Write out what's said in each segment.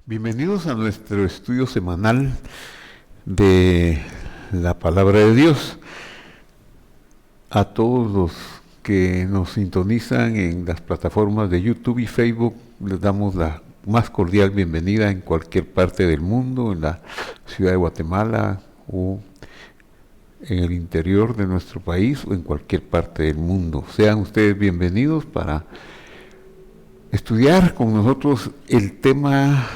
Bienvenidos a nuestro estudio semanal de la Palabra de Dios. A todos los que nos sintonizan en las plataformas de YouTube y Facebook, les damos la más cordial bienvenida en cualquier parte del mundo, en la ciudad de Guatemala o en el interior de nuestro país o en cualquier parte del mundo. Sean ustedes bienvenidos para estudiar con nosotros el tema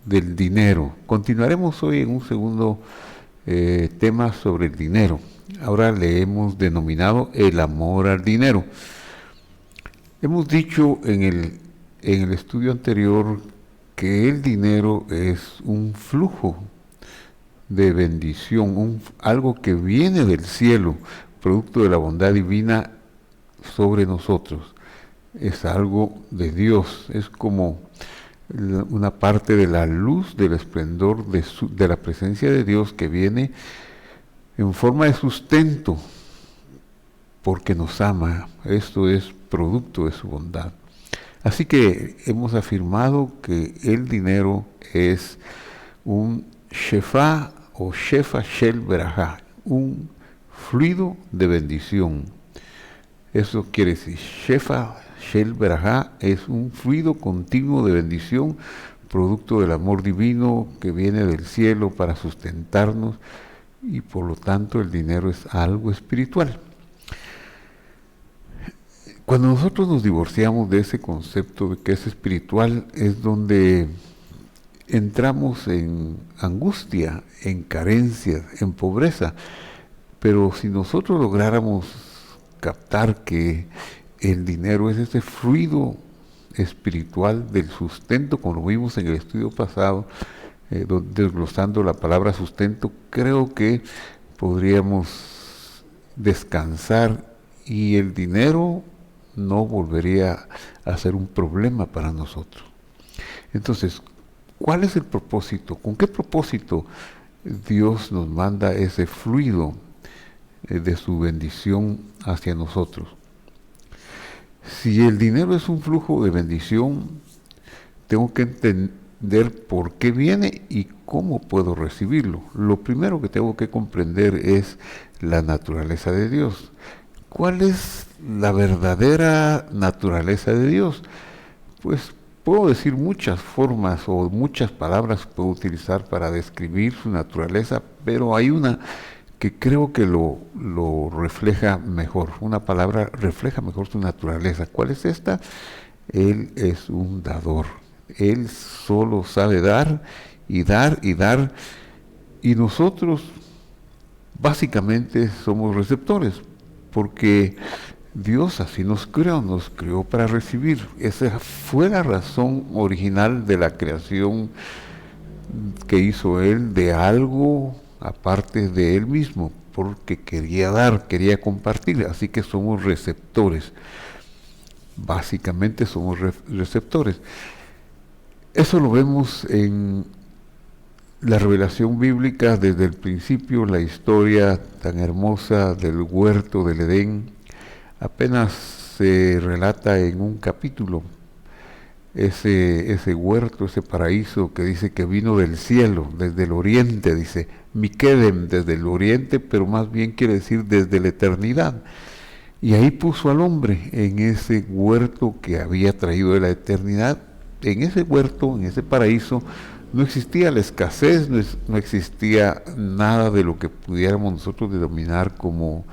del dinero. Continuaremos hoy en un segundo tema sobre el dinero. Ahora le hemos denominado el amor al dinero. Hemos dicho en el estudio anterior que el dinero es un flujo de bendición, algo que viene del cielo, producto de la bondad divina sobre nosotros. Es algo de Dios, es como una parte de la luz, del esplendor de la presencia de Dios que viene en forma de sustento porque nos ama. Esto es producto de su bondad. Así que hemos afirmado que el dinero es un shefa o shefa shel berajá, un fluido de bendición. Eso quiere decir, shefa shel berajá es un fluido continuo de bendición, producto del amor divino que viene del cielo para sustentarnos, y por lo tanto el dinero es algo espiritual. Cuando nosotros nos divorciamos de ese concepto de que es espiritual, es donde entramos en angustia, en carencia, en pobreza. Pero si nosotros lográramos captar que el dinero es ese fluido espiritual del sustento, como lo vimos en el estudio pasado, desglosando la palabra sustento, creo que podríamos descansar y el dinero no volvería a ser un problema para nosotros. Entonces, ¿cuál es el propósito? ¿Con qué propósito Dios nos manda ese fluido de su bendición hacia nosotros? Si el dinero es un flujo de bendición, tengo que entender por qué viene y cómo puedo recibirlo. Lo primero que tengo que comprender es la naturaleza de Dios. ¿Cuál es la verdadera naturaleza de Dios? Pues puedo decir muchas formas o muchas palabras puedo utilizar para describir su naturaleza, pero hay una que creo que lo refleja mejor. Una palabra refleja mejor su naturaleza. ¿Cuál es esta? Él es un dador. Él solo sabe dar y dar y dar. Y nosotros básicamente somos receptores, porque Dios así nos creó para recibir. Esa fue la razón original de la creación que hizo Él de algo aparte de Él mismo, porque quería dar, quería compartir. Así que somos receptores. Básicamente somos receptores. Eso lo vemos en la revelación bíblica desde el principio, la historia tan hermosa del huerto del Edén. Apenas se relata en un capítulo ese huerto, ese paraíso que dice que vino del cielo, desde el oriente, dice Miquedem, desde el oriente, pero más bien quiere decir desde la eternidad. Y ahí puso al hombre en ese huerto que había traído de la eternidad. En ese huerto, en ese paraíso, no existía la escasez, no existía nada de lo que pudiéramos nosotros denominar como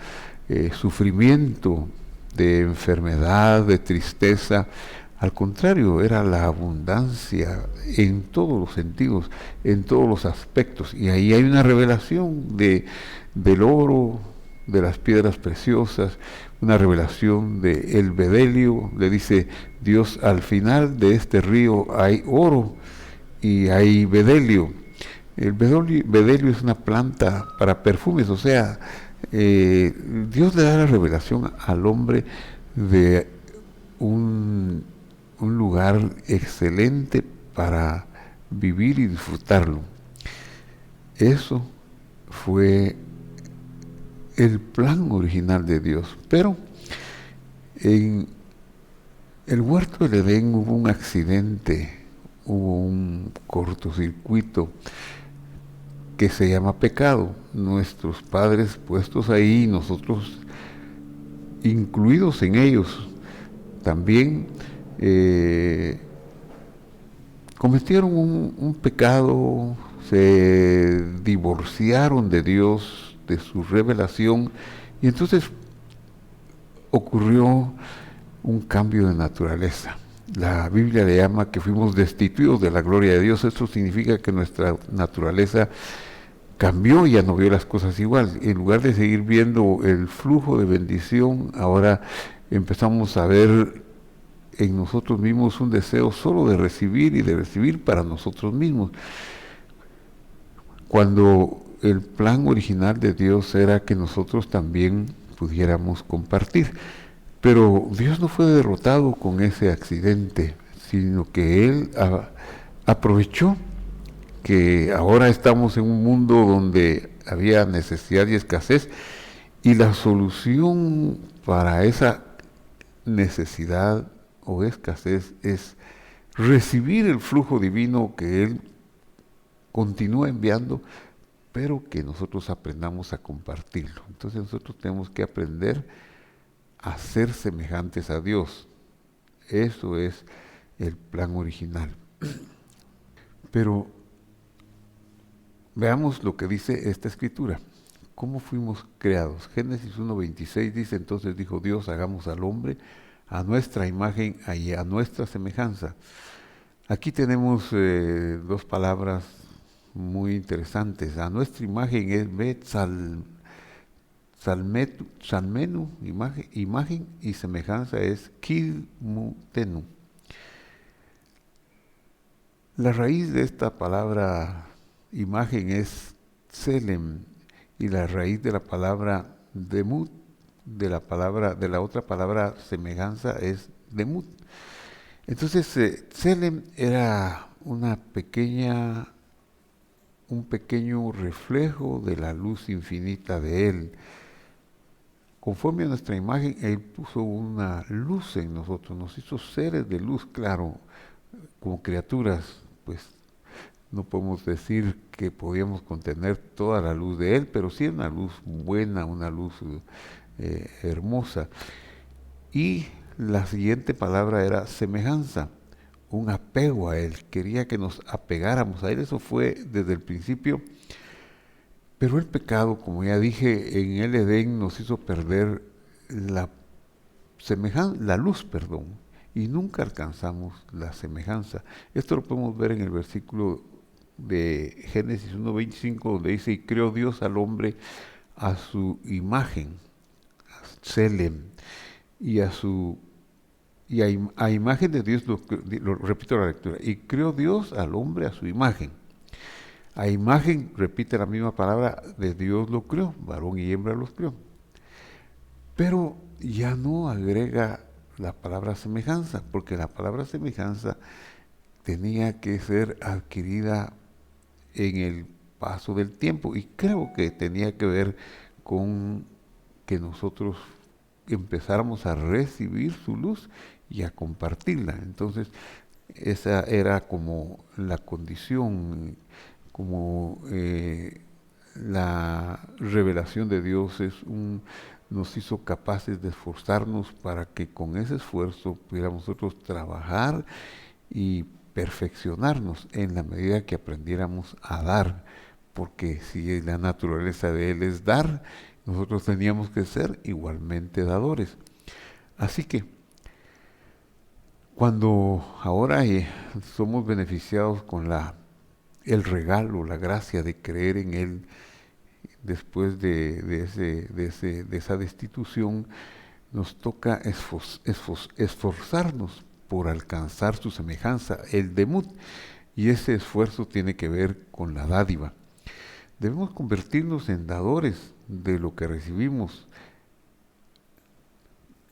sufrimiento, de enfermedad, de tristeza. Al contrario, era la abundancia en todos los sentidos, en todos los aspectos. Y ahí hay una revelación del oro, de las piedras preciosas, una revelación del bedelio. Le dice Dios, al final de este río hay oro y hay bedelio. El bedelio es una planta para perfumes, o sea, Dios le da la revelación al hombre de un lugar excelente para vivir y disfrutarlo. Eso fue el plan original de Dios. Pero en el huerto del Edén hubo un accidente hubo un cortocircuito que se llama pecado. Nuestros padres puestos ahí, nosotros incluidos en ellos, también cometieron un pecado, se divorciaron de Dios, de su revelación, y entonces ocurrió un cambio de naturaleza. La Biblia le llama que fuimos destituidos de la gloria de Dios. Esto significa que nuestra naturaleza cambió y ya no vio las cosas igual. En lugar de seguir viendo el flujo de bendición, ahora empezamos a ver en nosotros mismos un deseo solo de recibir y de recibir para nosotros mismos. Cuando el plan original de Dios era que nosotros también pudiéramos compartir. Pero Dios no fue derrotado con ese accidente, sino que Él aprovechó que ahora estamos en un mundo donde había necesidad y escasez, y la solución para esa necesidad o escasez es recibir el flujo divino que Él continúa enviando, pero que nosotros aprendamos a compartirlo. Entonces nosotros tenemos que aprender a ser semejantes a Dios. Eso es el plan original. Pero veamos lo que dice esta escritura. ¿Cómo fuimos creados? Génesis 1:26 dice, entonces dijo Dios, hagamos al hombre a nuestra imagen y a nuestra semejanza. Aquí tenemos dos palabras muy interesantes. A nuestra imagen es Salmenu, imagen, y semejanza es Kilmutenu. La raíz de esta palabra imagen es Selem, y la raíz de la palabra Demut, de la otra palabra semejanza es Demut. Entonces, Selem era un pequeño reflejo de la luz infinita de Él. Conforme a nuestra imagen, Él puso una luz en nosotros, nos hizo seres de luz, claro, como criaturas, pues no podemos decir que podíamos contener toda la luz de Él, pero sí una luz buena, una luz hermosa. Y la siguiente palabra era semejanza, un apego a Él, quería que nos apegáramos a Él, eso fue desde el principio. Pero el pecado, como ya dije, en el Edén nos hizo perder la luz, y nunca alcanzamos la semejanza. Esto lo podemos ver en el versículo de Génesis 1:25, donde dice, y creó Dios al hombre a su imagen, Selem, y a imagen de Dios, lo repito la lectura, y creó Dios al hombre a su imagen. A imagen, repite la misma palabra, de Dios lo creó, varón y hembra los creó. Pero ya no agrega la palabra semejanza, porque la palabra semejanza tenía que ser adquirida en el paso del tiempo, y creo que tenía que ver con que nosotros empezáramos a recibir su luz y a compartirla. Entonces, esa era como la condición, como la revelación de Dios nos hizo capaces de esforzarnos para que con ese esfuerzo pudiéramos nosotros trabajar y perfeccionarnos en la medida que aprendiéramos a dar, porque si la naturaleza de Él es dar, nosotros teníamos que ser igualmente dadores. Así que cuando ahora somos beneficiados con el regalo, la gracia de creer en Él, después de esa destitución, nos toca esforzarnos por alcanzar su semejanza, el demut, y ese esfuerzo tiene que ver con la dádiva. Debemos convertirnos en dadores de lo que recibimos.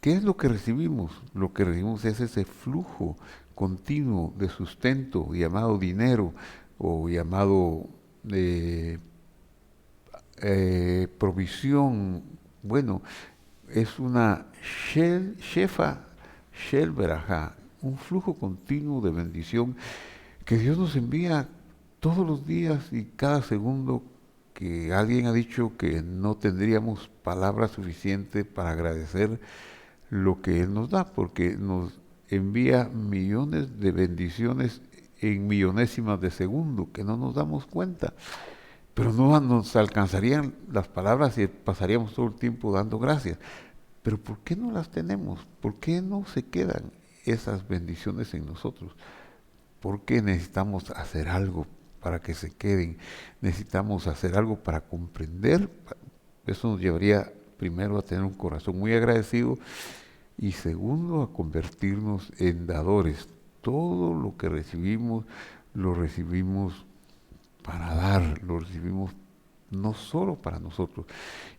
¿Qué es lo que recibimos? Lo que recibimos es ese flujo continuo de sustento llamado dinero o llamado provisión. Bueno, es una shefa, shel berajá, un flujo continuo de bendición que Dios nos envía todos los días y cada segundo, que alguien ha dicho que no tendríamos palabras suficientes para agradecer lo que Él nos da, porque nos envía millones de bendiciones en millonésimas de segundo, que no nos damos cuenta. Pero no nos alcanzarían las palabras y pasaríamos todo el tiempo dando gracias. Pero ¿por qué no las tenemos? ¿Por qué no se quedan esas bendiciones en nosotros? ¿Por qué necesitamos hacer algo para que se queden? Necesitamos hacer algo para comprender. Eso nos llevaría primero a tener un corazón muy agradecido y segundo a convertirnos en dadores. Todo lo que recibimos lo recibimos para dar, lo recibimos no solo para nosotros.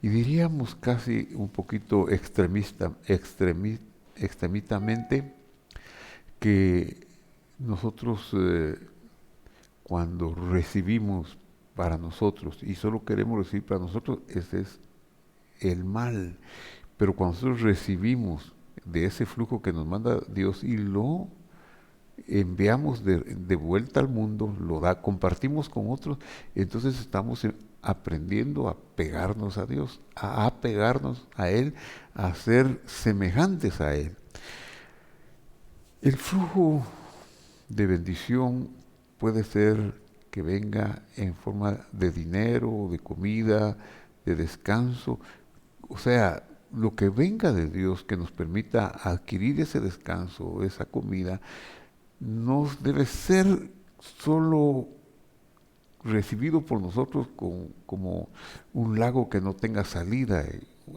Y diríamos casi un poquito extremitamente que nosotros cuando recibimos para nosotros y solo queremos recibir para nosotros, ese es el mal. Pero cuando nosotros recibimos de ese flujo que nos manda Dios y lo enviamos de vuelta al mundo, compartimos con otros, entonces estamos aprendiendo a pegarnos a Dios, a apegarnos a Él, a ser semejantes a Él. El flujo de bendición puede ser que venga en forma de dinero, de comida, de descanso, o sea, lo que venga de Dios que nos permita adquirir ese descanso, esa comida, no debe ser solo recibido por nosotros como un lago que no tenga salida,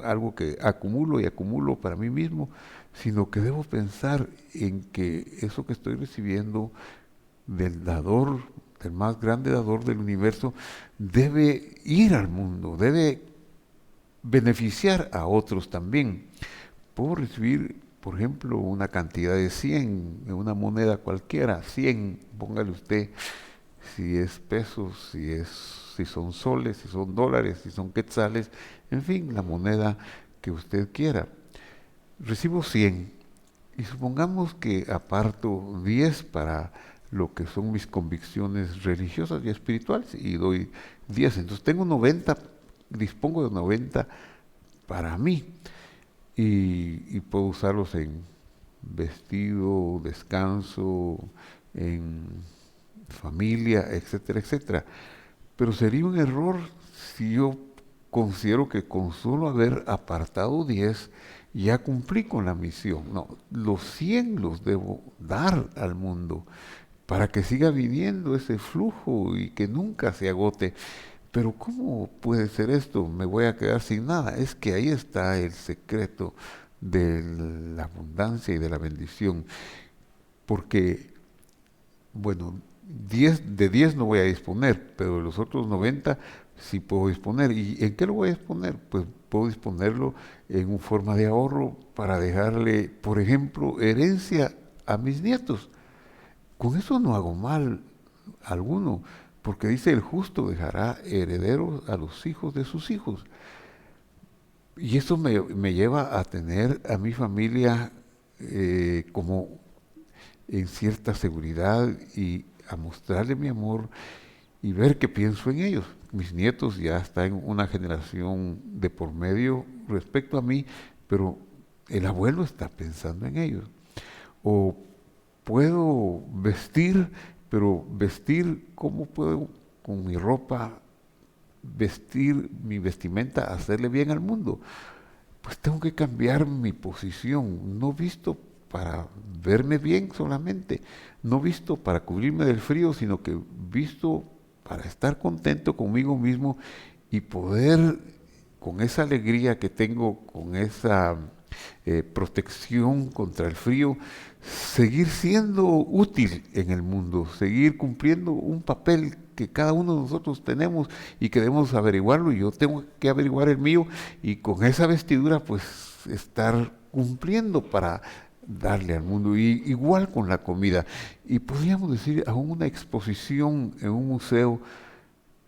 algo que acumulo y acumulo para mí mismo, sino que debo pensar en que eso que estoy recibiendo del dador, del más grande dador del universo, debe ir al mundo, debe beneficiar a otros también. Puedo recibir, por ejemplo, una cantidad de 100 en una moneda cualquiera, 100, póngale usted, si es pesos, si son soles, si son dólares, si son quetzales, en fin, la moneda que usted quiera. Recibo 100 y supongamos que aparto 10 para lo que son mis convicciones religiosas y espirituales y doy 10. Entonces tengo 90, dispongo de 90 para mí y puedo usarlos en vestido, descanso, en familia, etcétera, etcétera. Pero sería un error si yo considero que con solo haber apartado 10 ya cumplí con la misión. No, los 100 los debo dar al mundo para que siga viviendo ese flujo y que nunca se agote. Pero ¿cómo puede ser esto? Me voy a quedar sin nada. Es que ahí está el secreto de la abundancia y de la bendición. Porque, bueno, 10 no voy a disponer, pero de los otros 90 sí puedo disponer. ¿Y en qué lo voy a disponer? Pues puedo disponerlo en una forma de ahorro para dejarle, por ejemplo, herencia a mis nietos. Con eso no hago mal alguno, porque dice el justo dejará herederos a los hijos de sus hijos. Y eso me lleva a tener a mi familia como en cierta seguridad y a mostrarle mi amor y ver que pienso en ellos. Mis nietos ya están en una generación de por medio respecto a mí, pero el abuelo está pensando en ellos. O puedo vestir, pero vestir, ¿cómo puedo con mi ropa vestir mi vestimenta, hacerle bien al mundo? Pues tengo que cambiar mi posición, no visto para verme bien solamente, no visto para cubrirme del frío, sino que visto para estar contento conmigo mismo y poder, con esa alegría que tengo, con esa protección contra el frío, seguir siendo útil en el mundo, seguir cumpliendo un papel que cada uno de nosotros tenemos y que debemos averiguarlo, y yo tengo que averiguar el mío y con esa vestidura pues estar cumpliendo para darle al mundo, y igual con la comida. Y podríamos decir, aún una exposición en un museo,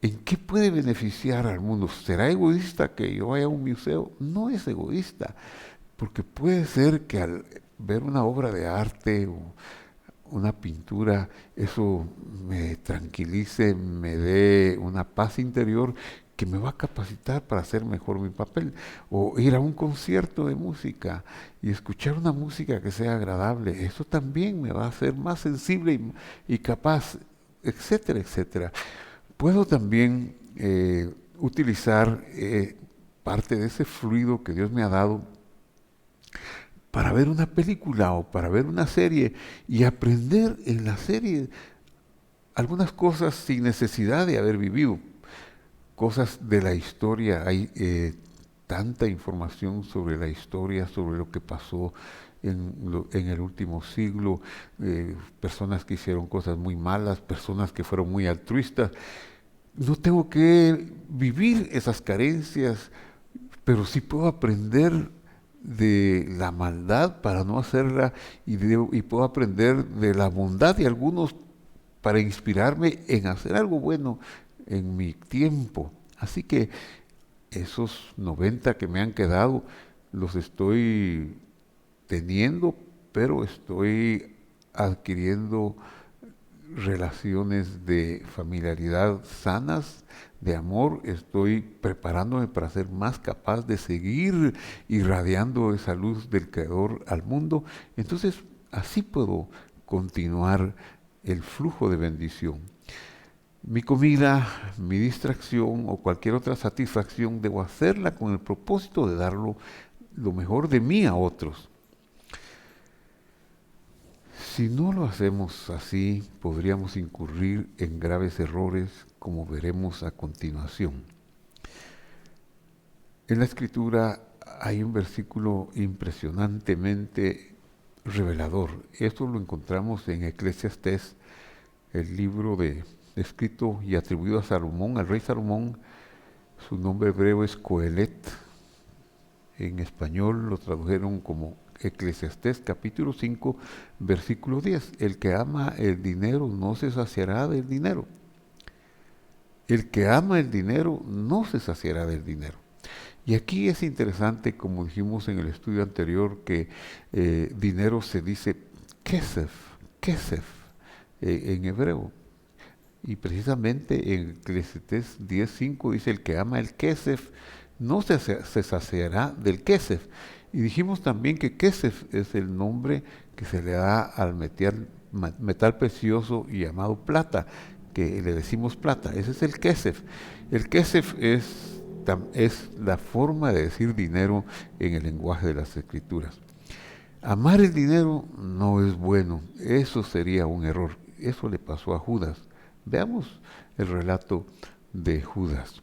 ¿en qué puede beneficiar al mundo? ¿Será egoísta que yo vaya a un museo? No es egoísta, porque puede ser que al ver una obra de arte una pintura, eso me tranquilice, me dé una paz interior que me va a capacitar para hacer mejor mi papel. O ir a un concierto de música y escuchar una música que sea agradable, eso también me va a hacer más sensible y capaz, etcétera, etcétera. Puedo también utilizar parte de ese fluido que Dios me ha dado para ver una película o para ver una serie y aprender en la serie algunas cosas sin necesidad de haber vivido, cosas de la historia. Hay tanta información sobre la historia, sobre lo que pasó en el último siglo, personas que hicieron cosas muy malas, personas que fueron muy altruistas. No tengo que vivir esas carencias, pero sí puedo aprender de la maldad para no hacerla y puedo aprender de la bondad de algunos para inspirarme en hacer algo bueno en mi tiempo. Así que esos 90 que me han quedado los estoy teniendo, pero estoy adquiriendo relaciones de familiaridad sanas, de amor. Estoy preparándome para ser más capaz de seguir irradiando esa luz del Creador al mundo. Entonces, así puedo continuar el flujo de bendición. Mi comida, mi distracción o cualquier otra satisfacción debo hacerla con el propósito de darlo lo mejor de mí a otros. Si no lo hacemos así, podríamos incurrir en graves errores, como veremos a continuación. En la Escritura hay un versículo impresionantemente revelador. Esto lo encontramos en Eclesiastés, el libro escrito y atribuido a Salomón, al rey Salomón. Su nombre hebreo es Coelet. En español lo tradujeron como Eclesiastés capítulo 5, versículo 10. El que ama el dinero no se saciará del dinero. El que ama el dinero no se saciará del dinero. Y aquí es interesante, como dijimos en el estudio anterior, que dinero se dice kesef, kesef en hebreo. Y precisamente en Eclesiastés 10:5 dice, el que ama el kesef no se saciará del kesef. Y dijimos también que kesef es el nombre que se le da al metal precioso y llamado plata, que le decimos plata. Ese es el kesef. El kesef es la forma de decir dinero en el lenguaje de las Escrituras. Amar el dinero no es bueno, eso sería un error. Eso le pasó a Judas. Veamos el relato de Judas.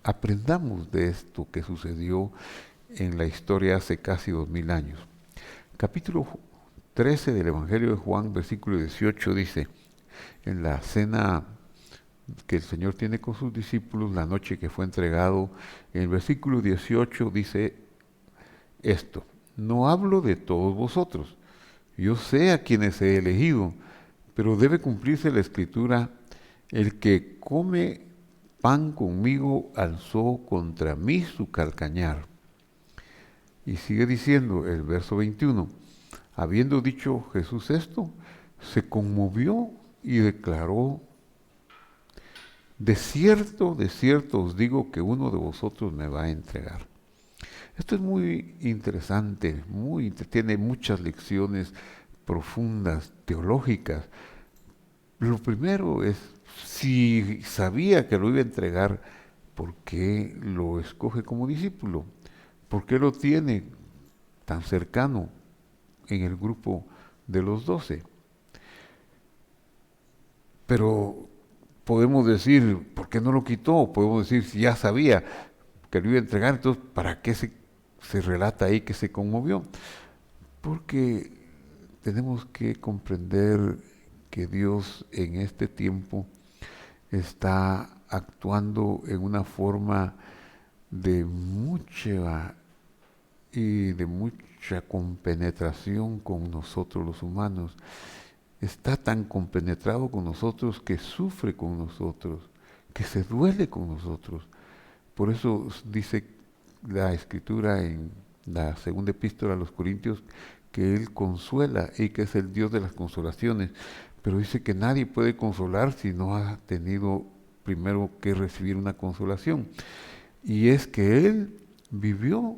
Aprendamos de esto que sucedió en la historia hace casi 2000 años. Capítulo 13 del Evangelio de Juan, versículo 18 dice, en la cena que el Señor tiene con sus discípulos, la noche que fue entregado, en el versículo 18 dice esto, no hablo de todos vosotros, yo sé a quienes he elegido, pero debe cumplirse la escritura, el que come pan conmigo alzó contra mí su calcañar. Y sigue diciendo el verso 21, habiendo dicho Jesús esto, se conmovió y declaró, de cierto os digo que uno de vosotros me va a entregar. Esto es muy interesante, tiene muchas lecciones profundas, teológicas. Lo primero es, si sabía que lo iba a entregar, ¿por qué lo escoge como discípulo? ¿Por qué lo tiene tan cercano en el grupo de los 12? Pero podemos decir, ¿por qué no lo quitó? Podemos decir, si ya sabía que lo iba a entregar, entonces, ¿para qué se relata ahí que se conmovió? Porque tenemos que comprender que Dios en este tiempo está actuando en una forma de mucha compenetración con nosotros los humanos. Está tan compenetrado con nosotros que sufre con nosotros, que se duele con nosotros. Por eso dice la Escritura en la segunda epístola a los Corintios que Él consuela y que es el Dios de las consolaciones. Pero dice que nadie puede consolar si no ha tenido primero que recibir una consolación. Y es que Él vivió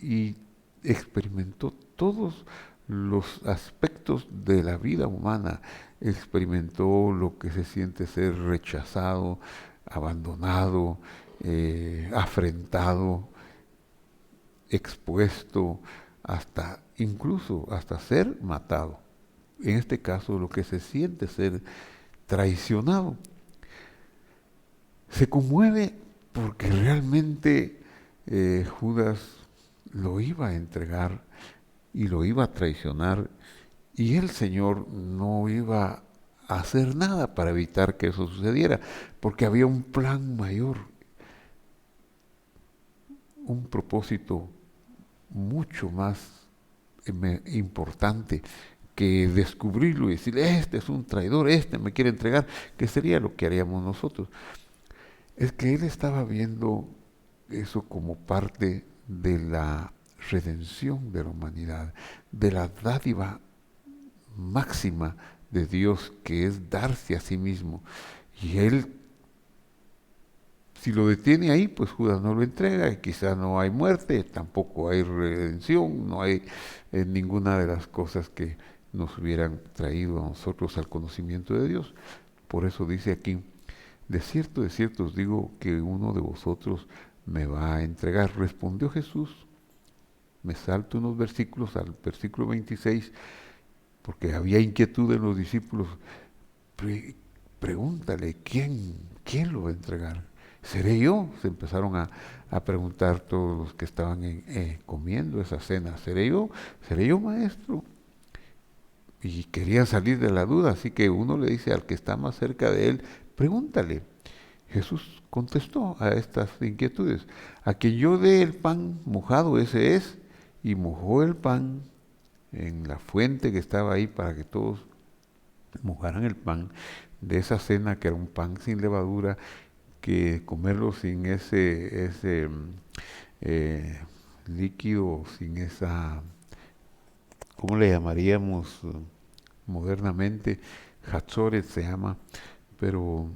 y experimentó todos los aspectos de la vida humana. Experimentó lo que se siente ser rechazado, abandonado, afrentado, expuesto, hasta incluso hasta ser matado. En este caso, lo que se siente ser traicionado. Se conmueve porque realmente Judas lo iba a entregar y lo iba a traicionar, y el Señor no iba a hacer nada para evitar que eso sucediera, porque había un plan mayor, un propósito mucho más importante que descubrirlo y decir, este es un traidor, este me quiere entregar, que sería lo que haríamos nosotros. Es que él estaba viendo eso como parte de la redención de la humanidad, de la dádiva máxima de Dios, que es darse a sí mismo. Y él, si lo detiene ahí, pues Judas no lo entrega, y quizá no hay muerte, tampoco hay redención, no hay ninguna de las cosas que nos hubieran traído a nosotros al conocimiento de Dios. Por eso dice aquí, de cierto os digo que uno de vosotros me va a entregar. Respondió Jesús, me salto unos versículos al versículo 26, porque había inquietud en los discípulos. Pregúntale, ¿quién lo va a entregar? ¿Seré yo? Se empezaron a preguntar todos los que estaban comiendo esa cena. ¿Seré yo? ¿Seré yo, maestro? Y querían salir de la duda, así que uno le dice al que está más cerca de él, pregúntale. Jesús contestó a estas inquietudes, a quien yo dé el pan mojado, ese es, y mojó el pan en la fuente que estaba ahí para que todos mojaran el pan de esa cena, que era un pan sin levadura, que comerlo sin ese líquido, sin esa, ¿cómo le llamaríamos modernamente? Hatzoret se llama, pero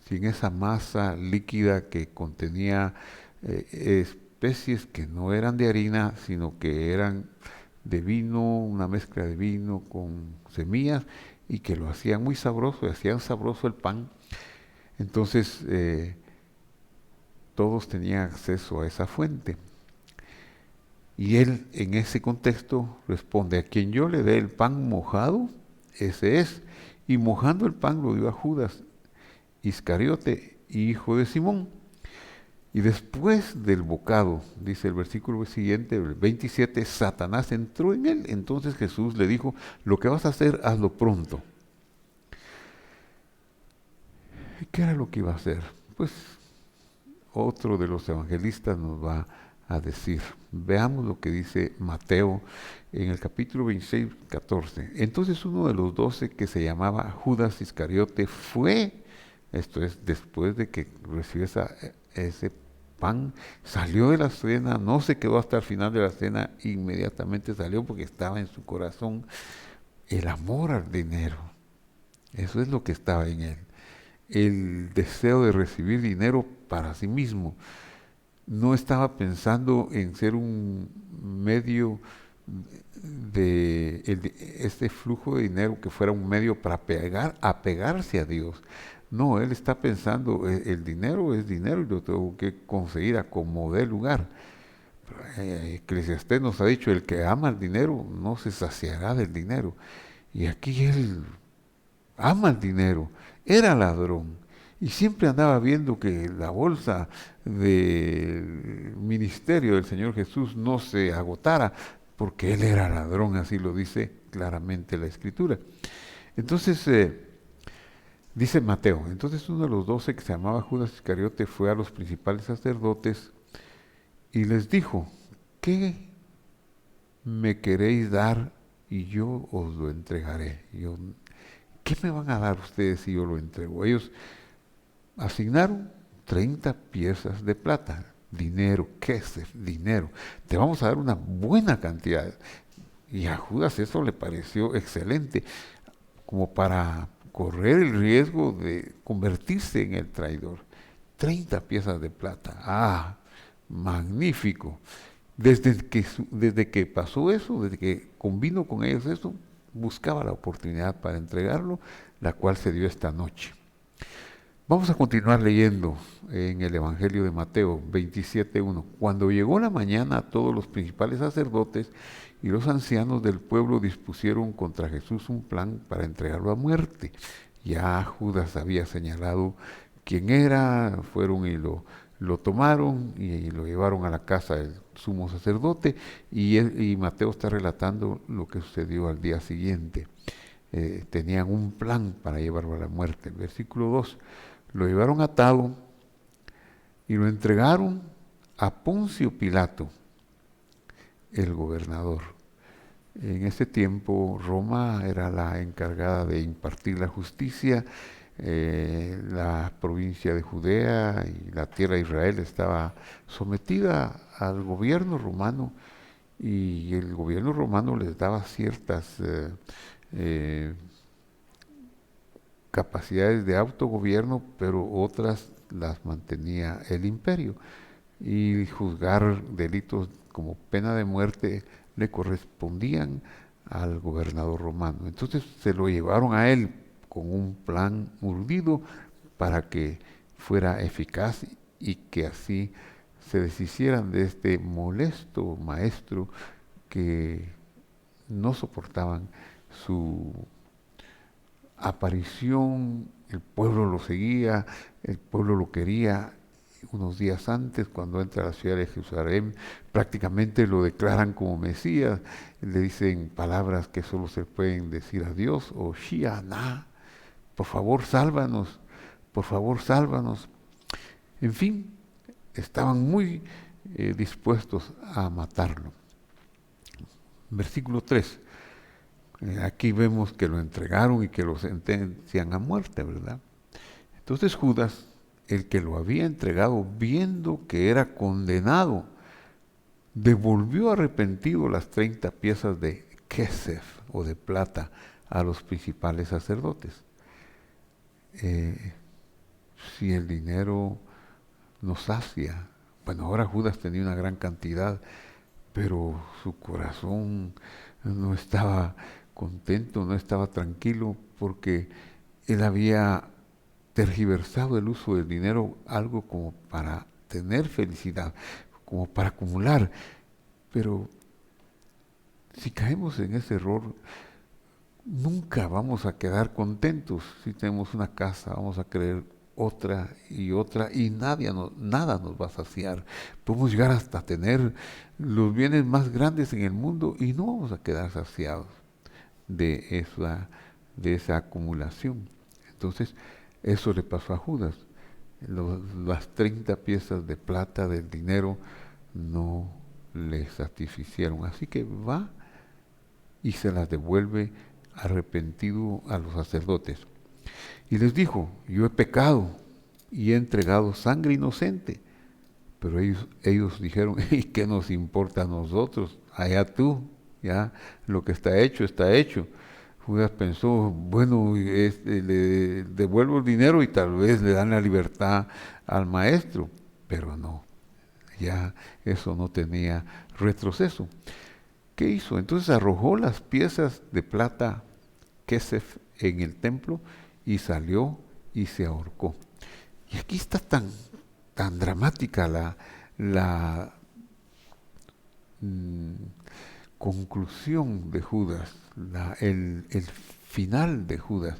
sin esa masa líquida que contenía especies que no eran de harina, sino que eran de vino, una mezcla de vino con semillas, y que lo hacían muy sabroso, y hacían sabroso el pan. Entonces todos tenían acceso a esa fuente. Y él en ese contexto responde, a quien yo le dé el pan mojado, ese es. Y mojando el pan lo dio a Judas Iscariote, hijo de Simón. Y después del bocado, dice el versículo siguiente, el 27, Satanás entró en él. Entonces Jesús le dijo, lo que vas a hacer, hazlo pronto. ¿Qué era lo que iba a hacer? Pues otro de los evangelistas nos va a decir. Veamos lo que dice Mateo en el capítulo 26, 14. Entonces uno de los 12, que se llamaba Judas Iscariote, fue, esto es después de que recibió ese pan, salió de la cena, no se quedó hasta el final de la cena, inmediatamente salió porque estaba en su corazón el amor al dinero. Eso es lo que estaba en él. El deseo de recibir dinero para sí mismo. No estaba pensando en ser un medio de este flujo de dinero que fuera un medio para apegarse a Dios. No, él está pensando, el dinero es dinero y lo tengo que conseguir a como dé lugar. Eclesiastés nos ha dicho, el que ama el dinero no se saciará del dinero. Y aquí él ama el dinero, era ladrón y siempre andaba viendo que la bolsa del ministerio del Señor Jesús no se agotara, porque él era ladrón, así lo dice claramente la Escritura. Entonces, dice Mateo, entonces uno de los 12, que se llamaba Judas Iscariote, fue a los principales sacerdotes y les dijo, ¿qué me queréis dar y yo os lo entregaré? ¿Qué me van a dar ustedes si yo lo entrego? Ellos asignaron 30 piezas de plata. Dinero, ¿qué es dinero? Te vamos a dar una buena cantidad. Y a Judas eso le pareció excelente, como para correr el riesgo de convertirse en el traidor. 30 piezas de plata. Ah, magnífico. Desde que pasó eso, desde que convino con ellos eso, buscaba la oportunidad para entregarlo, la cual se dio esta noche. Vamos a continuar leyendo en el Evangelio de Mateo 27:1. Cuando llegó la mañana, todos los principales sacerdotes y los ancianos del pueblo dispusieron contra Jesús un plan para entregarlo a muerte. Ya Judas había señalado quién era, fueron y lo tomaron y lo llevaron a la casa del sumo sacerdote, y Mateo está relatando lo que sucedió al día siguiente. Tenían un plan para llevarlo a la muerte. El versículo 2, lo llevaron atado y lo entregaron a Poncio Pilato, el gobernador. En ese tiempo Roma era la encargada de impartir la justicia. La provincia de Judea y la tierra de Israel estaba sometida al gobierno romano, y el gobierno romano les daba ciertas eh, capacidades de autogobierno, pero otras las mantenía el imperio, y juzgar delitos como pena de muerte le correspondían al gobernador romano. Entonces se lo llevaron a él con un plan urdido para que fuera eficaz y que así se deshicieran de este molesto maestro que no soportaban su aparición. El pueblo lo seguía, el pueblo lo quería. Unos días antes, cuando entra a la ciudad de Jerusalén, prácticamente lo declaran como Mesías, le dicen palabras que solo se pueden decir a Dios, o Shiana, por favor sálvanos, por favor sálvanos. En fin, estaban muy dispuestos a matarlo. Versículo 3. Aquí vemos que lo entregaron y que lo sentencian a muerte, ¿verdad? Entonces Judas, el que lo había entregado, viendo que era condenado, devolvió arrepentido las 30 piezas de kesef o de plata a los principales sacerdotes. Si el dinero nos sacia, bueno, ahora Judas tenía una gran cantidad, pero su corazón no estaba contento, no estaba tranquilo, porque él había tergiversado el uso del dinero algo como para tener felicidad, como para acumular. Pero si caemos en ese error, nunca vamos a quedar contentos. Si tenemos una casa, vamos a querer otra, y nada nos va a saciar. Podemos llegar hasta tener los bienes más grandes en el mundo y no vamos a quedar saciados de esa acumulación. Entonces, eso le pasó a Judas. Las 30 piezas de plata del dinero no le satisficieron. Así que va y se las devuelve arrepentido a los sacerdotes. Y les dijo, yo he pecado y he entregado sangre inocente. Pero ellos dijeron, ¿y qué nos importa a nosotros? Allá tú, ya lo que está hecho, está hecho. Judas pensó, bueno, le devuelvo el dinero y tal vez le dan la libertad al maestro. Pero no, ya eso no tenía retroceso. ¿Qué hizo? Entonces arrojó las piezas de plata kesef en el templo y salió y se ahorcó. Y aquí está tan dramática la conclusión de Judas, el final de Judas.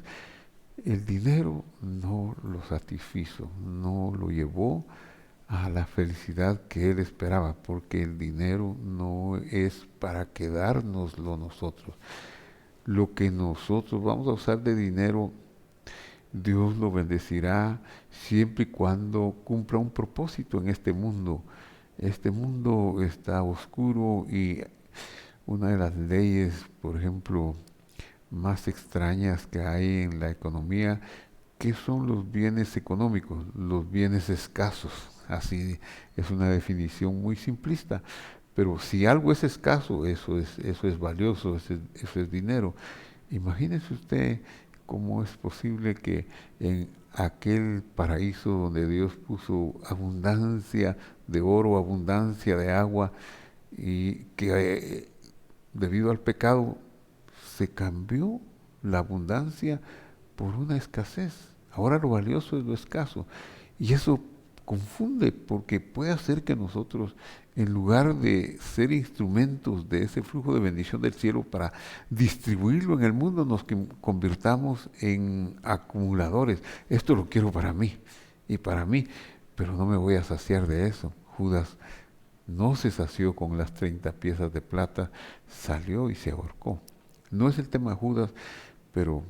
El dinero no lo satisfizo, no lo llevó a la felicidad que él esperaba, porque el dinero no es para quedárnoslo nosotros. Lo que nosotros vamos a usar de dinero, Dios lo bendecirá siempre y cuando cumpla un propósito en este mundo. Este mundo está oscuro, y una de las leyes, por ejemplo, más extrañas que hay en la economía, ¿qué son los bienes económicos? Los bienes escasos. Así es una definición muy simplista, Pero si algo es escaso, eso es valioso, eso es dinero. Imagínese usted cómo es posible que en aquel paraíso donde Dios puso abundancia de oro, abundancia de agua, y que debido al pecado se cambió la abundancia por una escasez. Ahora lo valioso es lo escaso. Y eso confunde porque puede hacer que nosotros, en lugar de ser instrumentos de ese flujo de bendición del cielo para distribuirlo en el mundo, nos convirtamos en acumuladores. Esto lo quiero para mí y para mí, pero no me voy a saciar de eso. Judas no se sació con las 30 piezas de plata, salió y se ahorcó. No es el tema de Judas, pero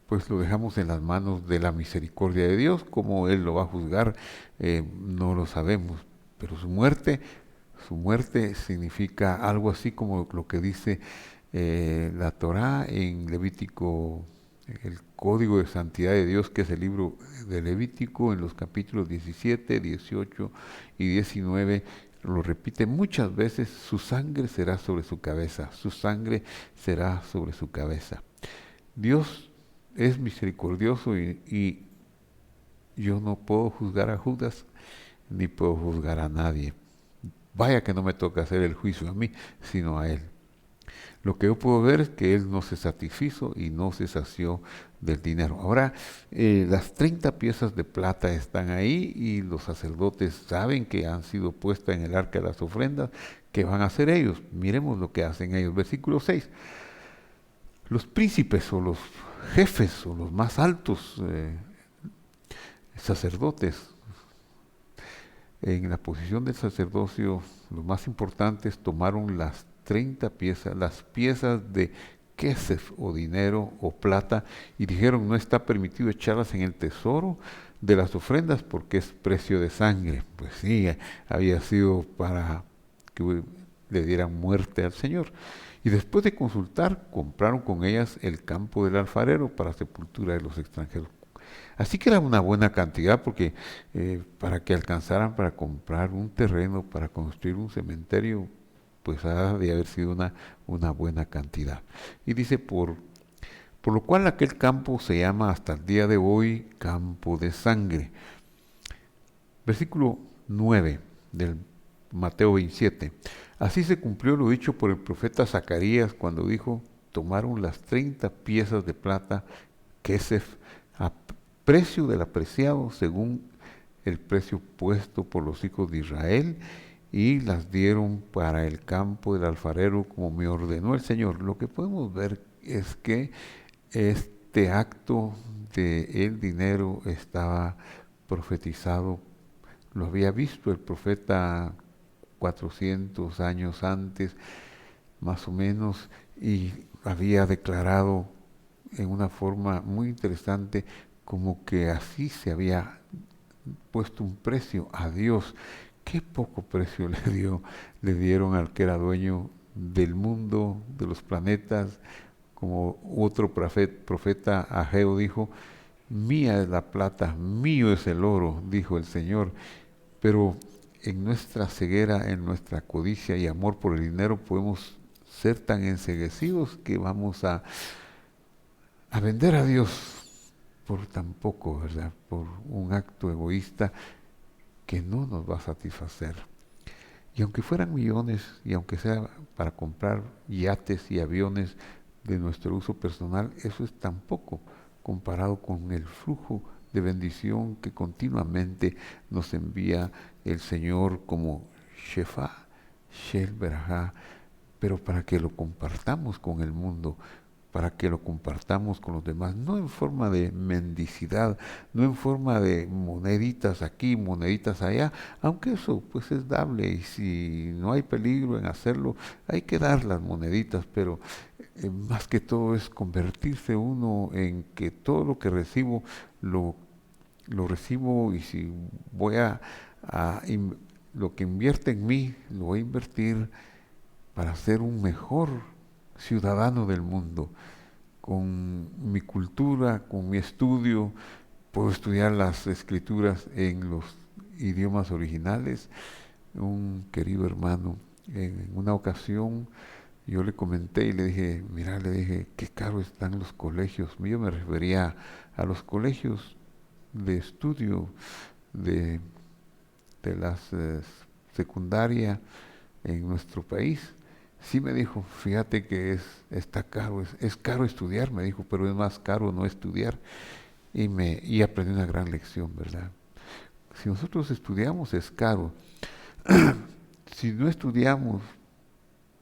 pues lo dejamos en las manos de la misericordia de Dios. Cómo Él lo va a juzgar, no lo sabemos. Pero su muerte significa algo así como lo que dice la Torá en Levítico, el Código de Santidad de Dios, que es el libro de Levítico, en los capítulos 17, 18 y 19, lo repite muchas veces: su sangre será sobre su cabeza, su sangre será sobre su cabeza. Dios es misericordioso y yo no puedo juzgar a Judas ni puedo juzgar a nadie. Vaya que no me toca hacer el juicio a mí, sino a él. Lo que yo puedo ver es que él no se satisfizo y no se sació del dinero. Ahora, las 30 piezas de plata están ahí y los sacerdotes saben que han sido puestas en el arca de las ofrendas. ¿Qué van a hacer ellos? Miremos lo que hacen ellos. Versículo 6. Los príncipes o los jefes o los más altos sacerdotes en la posición del sacerdocio, los más importantes, tomaron las 30 piezas, las piezas de kesef o dinero o plata, y dijeron: no está permitido echarlas en el tesoro de las ofrendas porque es precio de sangre. Pues sí, había sido para que le dieran muerte al Señor. Y después de consultar, compraron con ellas el campo del alfarero para sepultura de los extranjeros. Así que era una buena cantidad, porque para que alcanzaran para comprar un terreno, para construir un cementerio, pues ha de haber sido una buena cantidad. Y dice: por lo cual aquel campo se llama hasta el día de hoy campo de sangre. Versículo 9 del Mateo 27. Así se cumplió lo dicho por el profeta Zacarías cuando dijo: tomaron las 30 piezas de plata, kesef, a precio del apreciado, según el precio puesto por los hijos de Israel, y las dieron para el campo del alfarero como me ordenó el Señor. Lo que podemos ver es que este acto de el dinero estaba profetizado, lo había visto el profeta 400 años antes, más o menos, y había declarado en una forma muy interesante como que así se había puesto un precio a Dios. Qué poco precio le dieron al que era dueño del mundo, de los planetas. Como otro profeta Ageo dijo: mía es la plata, mío es el oro, dijo el Señor. Pero en nuestra ceguera, en nuestra codicia y amor por el dinero, podemos ser tan enceguecidos que vamos a vender a Dios por tan poco, ¿verdad? Por un acto egoísta que no nos va a satisfacer. Y aunque fueran millones, y aunque sea para comprar yates y aviones de nuestro uso personal, eso es tan poco comparado con el flujo de bendición que continuamente nos envía el Señor como Shefa, Shel Berajá, pero para que lo compartamos con el mundo, para que lo compartamos con los demás, no en forma de mendicidad, no en forma de moneditas aquí, moneditas allá, aunque eso pues es dable, y si no hay peligro en hacerlo, hay que dar las moneditas, pero más que todo es convertirse uno en que todo lo que recibo lo recibo, y si voy lo que invierte en mí, lo voy a invertir para ser un mejor ciudadano del mundo. Con mi cultura, con mi estudio, puedo estudiar las escrituras en los idiomas originales. Un querido hermano En una ocasión yo le comenté y le dije, mira, le dije, qué caro están los colegios. Yo me refería a los colegios de estudio de, de las secundaria en nuestro país. Sí me dijo, fíjate que está caro, es caro estudiar, me dijo, pero es más caro no estudiar. Y aprendí una gran lección, ¿verdad? Si nosotros estudiamos es caro. Si no estudiamos,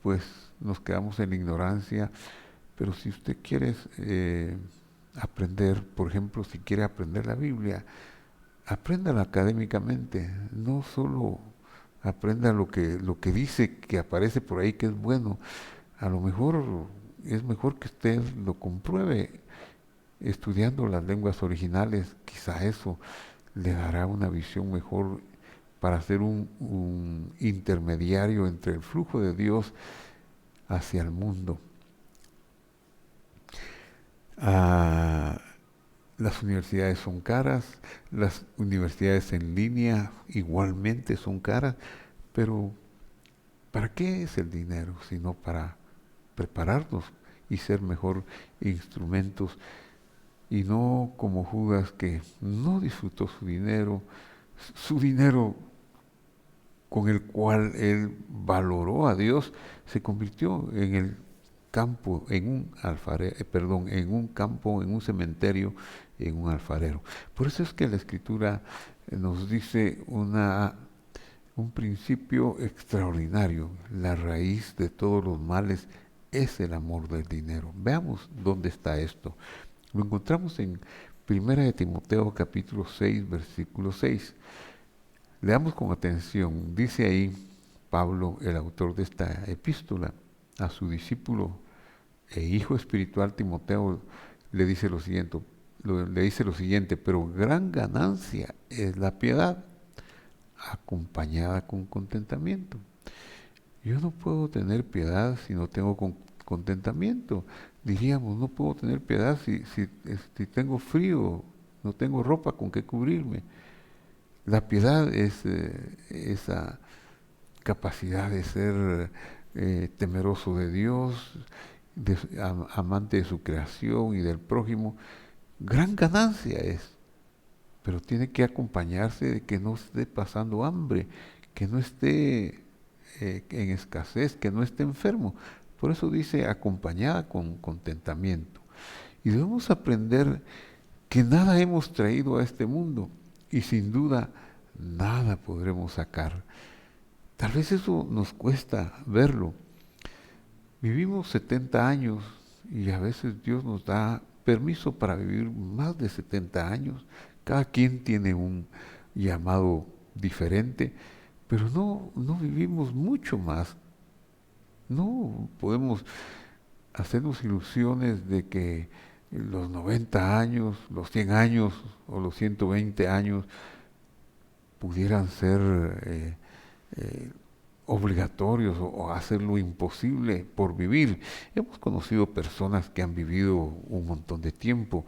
pues nos quedamos en la ignorancia. Pero si usted quiere aprender, por ejemplo, si quiere aprender la Biblia, apréndala académicamente, no solo aprenda lo que dice que aparece por ahí que es bueno. A lo mejor es mejor que usted lo compruebe estudiando las lenguas originales, quizá eso le dará una visión mejor para ser un intermediario entre el flujo de Dios hacia el mundo. Ah, las universidades son caras, las universidades en línea igualmente son caras, pero ¿para qué es el dinero? Sino para prepararnos y ser mejor instrumentos y no como Judas que no disfrutó su dinero con el cual él valoró a Dios, se convirtió en el campo, en un alfarero, en un campo, en un cementerio, en un alfarero. Por eso es que la Escritura nos dice un principio extraordinario. La raíz de todos los males es el amor del dinero. Veamos dónde está esto. Lo encontramos en 1 Timoteo capítulo 6, versículo 6. Leamos con atención. Dice ahí Pablo, el autor de esta epístola, a su discípulo e hijo espiritual Timoteo, le dice le dice lo siguiente, pero gran ganancia es la piedad, acompañada con contentamiento. Yo no puedo tener piedad si no tengo contentamiento. Diríamos, no puedo tener piedad si tengo frío, no tengo ropa con que cubrirme. La piedad es esa capacidad de ser temeroso de Dios, amante de su creación y del prójimo. Gran ganancia es, pero tiene que acompañarse de que no esté pasando hambre, que no esté en escasez, que no esté enfermo. Por eso dice acompañada con contentamiento. Y debemos aprender que nada hemos traído a este mundo y sin duda nada podremos sacar. Tal vez eso nos cuesta verlo. Vivimos 70 años y a veces Dios nos da permiso para vivir más de 70 años. Cada quien tiene un llamado diferente, pero no vivimos mucho más. No podemos hacernos ilusiones de que los 90 años, los 100 años o los 120 años pudieran ser eh, obligatorios o hacer lo imposible por vivir. Hemos conocido personas que han vivido un montón de tiempo,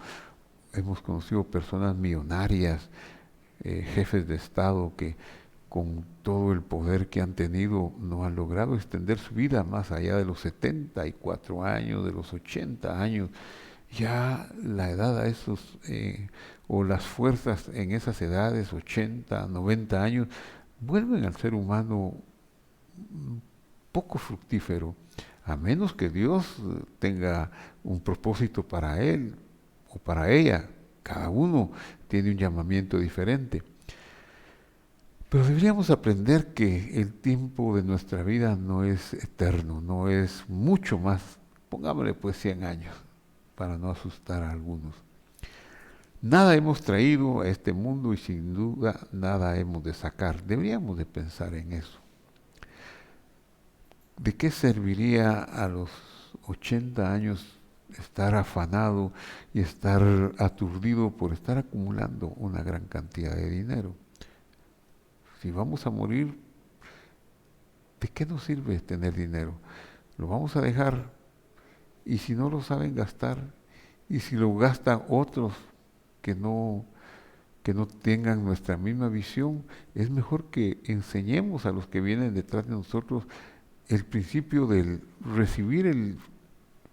hemos conocido personas millonarias, jefes de Estado que con todo el poder que han tenido no han logrado extender su vida más allá de los 74 años, de los 80 años. Ya la edad a esos, o las fuerzas en esas edades, 80, 90 años, vuelven al ser humano poco fructífero, a menos que Dios tenga un propósito para él o para ella. Cada uno tiene un llamamiento diferente. Pero deberíamos aprender que el tiempo de nuestra vida no es eterno, no es mucho más, pongámosle pues 100 años, para no asustar a algunos. Nada hemos traído a este mundo y sin duda nada hemos de sacar. Deberíamos de pensar en eso. ¿De qué serviría a los 80 años estar afanado y estar aturdido por estar acumulando una gran cantidad de dinero? Si vamos a morir, ¿de qué nos sirve tener dinero? Lo vamos a dejar y si no lo saben gastar y si lo gastan otros que que no tengan nuestra misma visión, es mejor que enseñemos a los que vienen detrás de nosotros el principio del recibir el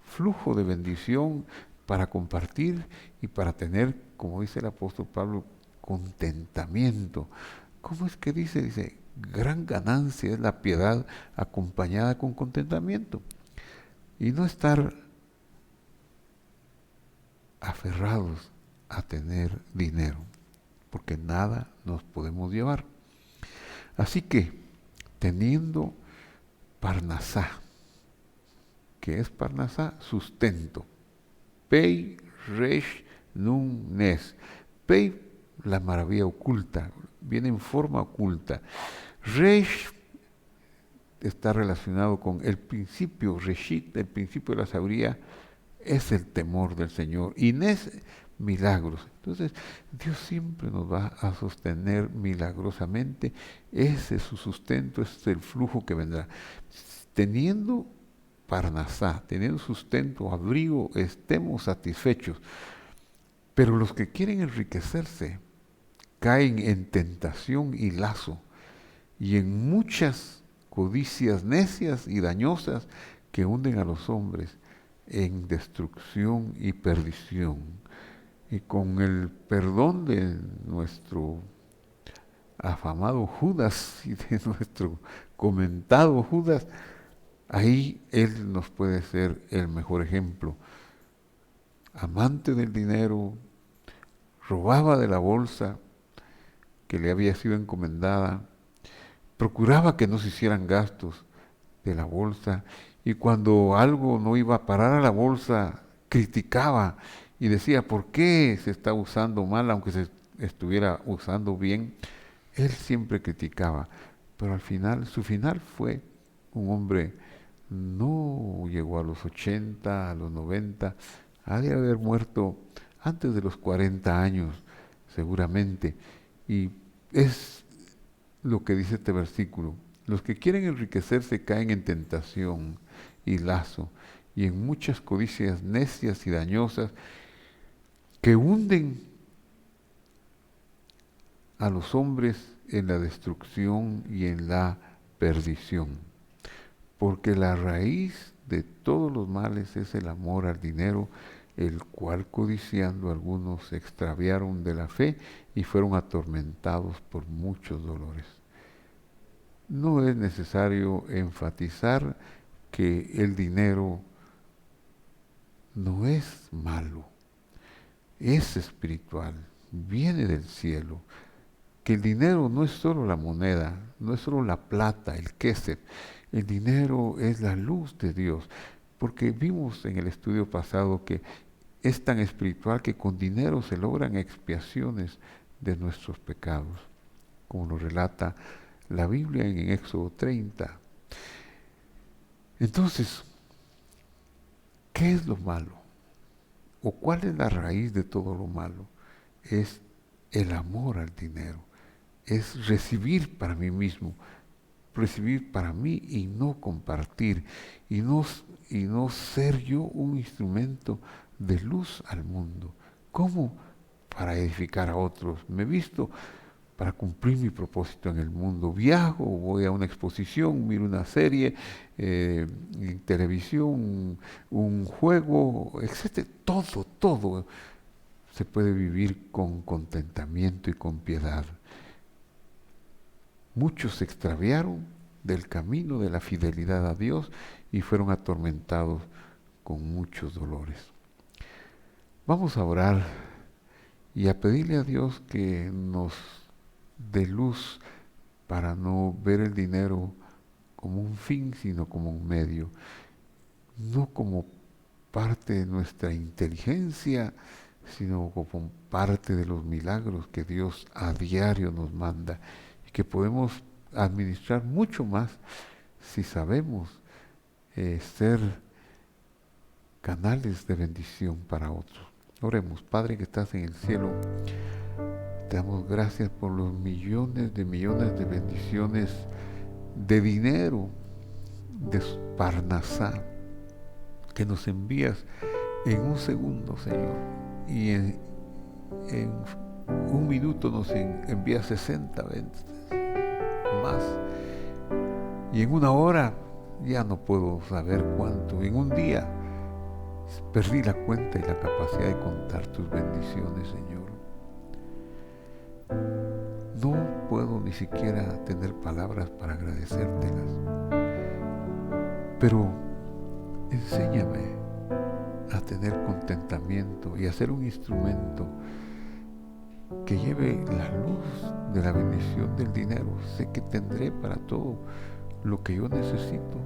flujo de bendición para compartir y para tener, como dice el apóstol Pablo, contentamiento. ¿Cómo es que dice? Dice, gran ganancia es la piedad acompañada con contentamiento. Y no estar aferrados a tener dinero, porque nada nos podemos llevar. Así que, teniendo Parnasá, que es Parnasá, sustento. Pei, Resh, Nun, Nes. Pei, la maravilla oculta, viene en forma oculta. Resh está relacionado con el principio, Reshit, el principio de la sabiduría, es el temor del Señor. Y Nes, milagros. Entonces, Dios siempre nos va a sostener milagrosamente. Ese es su sustento, ese es el flujo que vendrá. Teniendo Parnasá, teniendo sustento, abrigo, estemos satisfechos. Pero los que quieren enriquecerse caen en tentación y lazo y en muchas codicias necias y dañosas que hunden a los hombres en destrucción y perdición. Y con el perdón de nuestro afamado Judas y de nuestro comentado Judas, ahí él nos puede ser el mejor ejemplo. Amante del dinero, robaba de la bolsa que le había sido encomendada, procuraba que no se hicieran gastos de la bolsa, y cuando algo no iba a parar a la bolsa, criticaba y decía, ¿por qué se está usando mal aunque se estuviera usando bien? Él siempre criticaba, pero al final, su final fue un hombre, no llegó a los 80, a los 90, ha de haber muerto antes de los 40 años, seguramente. Y es lo que dice este versículo. Los que quieren enriquecerse caen en tentación y lazo y en muchas codicias necias y dañosas que hunden a los hombres en la destrucción y en la perdición. Porque la raíz de todos los males es el amor al dinero, el cual codiciando algunos se extraviaron de la fe y fueron atormentados por muchos dolores. No es necesario enfatizar que el dinero no es malo, es espiritual, viene del cielo. Que el dinero no es solo la moneda, no es solo la plata, el kesef. El dinero es la luz de Dios, porque vimos en el estudio pasado que es tan espiritual que con dinero se logran expiaciones de nuestros pecados, como lo relata la Biblia en Éxodo 30. Entonces, ¿qué es lo malo? ¿O cuál es la raíz de todo lo malo? Es el amor al dinero, es recibir para mí mismo, recibir para mí y no compartir, y no ser yo un instrumento de luz al mundo. ¿Cómo? Para edificar a otros. Me he visto para cumplir mi propósito en el mundo. Viajo, voy a una exposición, miro una serie, en televisión, un juego, etcétera. Todo se puede vivir con contentamiento y con piedad. Muchos se extraviaron del camino de la fidelidad a Dios y fueron atormentados con muchos dolores. Vamos a orar y a pedirle a Dios que nos dé luz para no ver el dinero como un fin, sino como un medio, no como parte de nuestra inteligencia, sino como parte de los milagros que Dios a diario nos manda y que podemos administrar mucho más si sabemos ser canales de bendición para otros. Oremos. Padre que estás en el cielo, te damos gracias por los millones de bendiciones de dinero, de Parnasá, que nos envías en un segundo, Señor, y en un minuto nos envías 60 veces más, y en una hora ya no puedo saber cuánto. En un día perdí la cuenta y la capacidad de contar tus bendiciones, Señor. No puedo ni siquiera tener palabras para agradecértelas, pero enséñame a tener contentamiento y a ser un instrumento que lleve la luz de la bendición del dinero. Sé que tendré para todo lo que yo necesito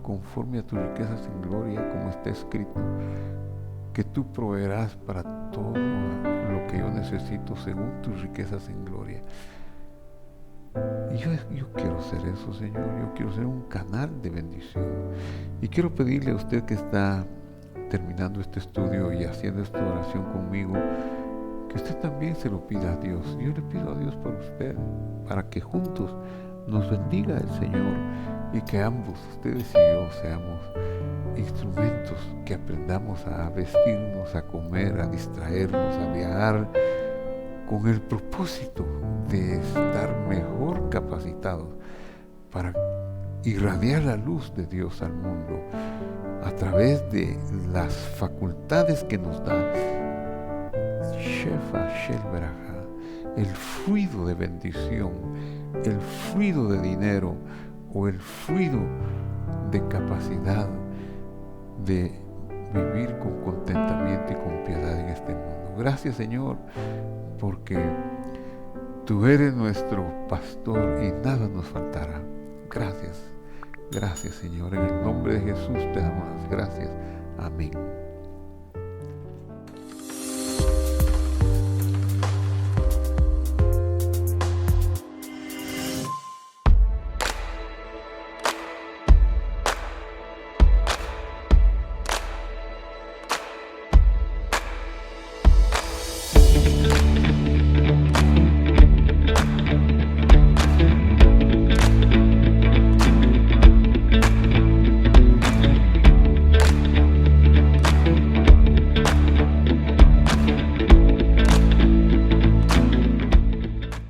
conforme a tus riquezas en gloria, como está escrito, que tú proveerás para todo lo que yo necesito según tus riquezas en gloria. Y yo quiero ser eso, Señor. Yo quiero ser un canal de bendición. Y quiero pedirle a usted que está terminando este estudio y haciendo esta oración conmigo, que usted también se lo pida a Dios. Yo le pido a Dios por usted, para que juntos nos bendiga el Señor y que ambos, ustedes y yo, seamos instrumentos, que aprendamos a vestirnos, a comer, a distraernos, a viajar, con el propósito de estar mejor capacitados para irradiar la luz de Dios al mundo a través de las facultades que nos da Shefa Shel Beraja, el fluido de bendición, el fluido de dinero o el fluido de capacidad de vivir con contentamiento y con piedad en este mundo. Gracias, Señor, porque tú eres nuestro pastor y nada nos faltará. Gracias, gracias, Señor. En el nombre de Jesús te damos las gracias. Amén.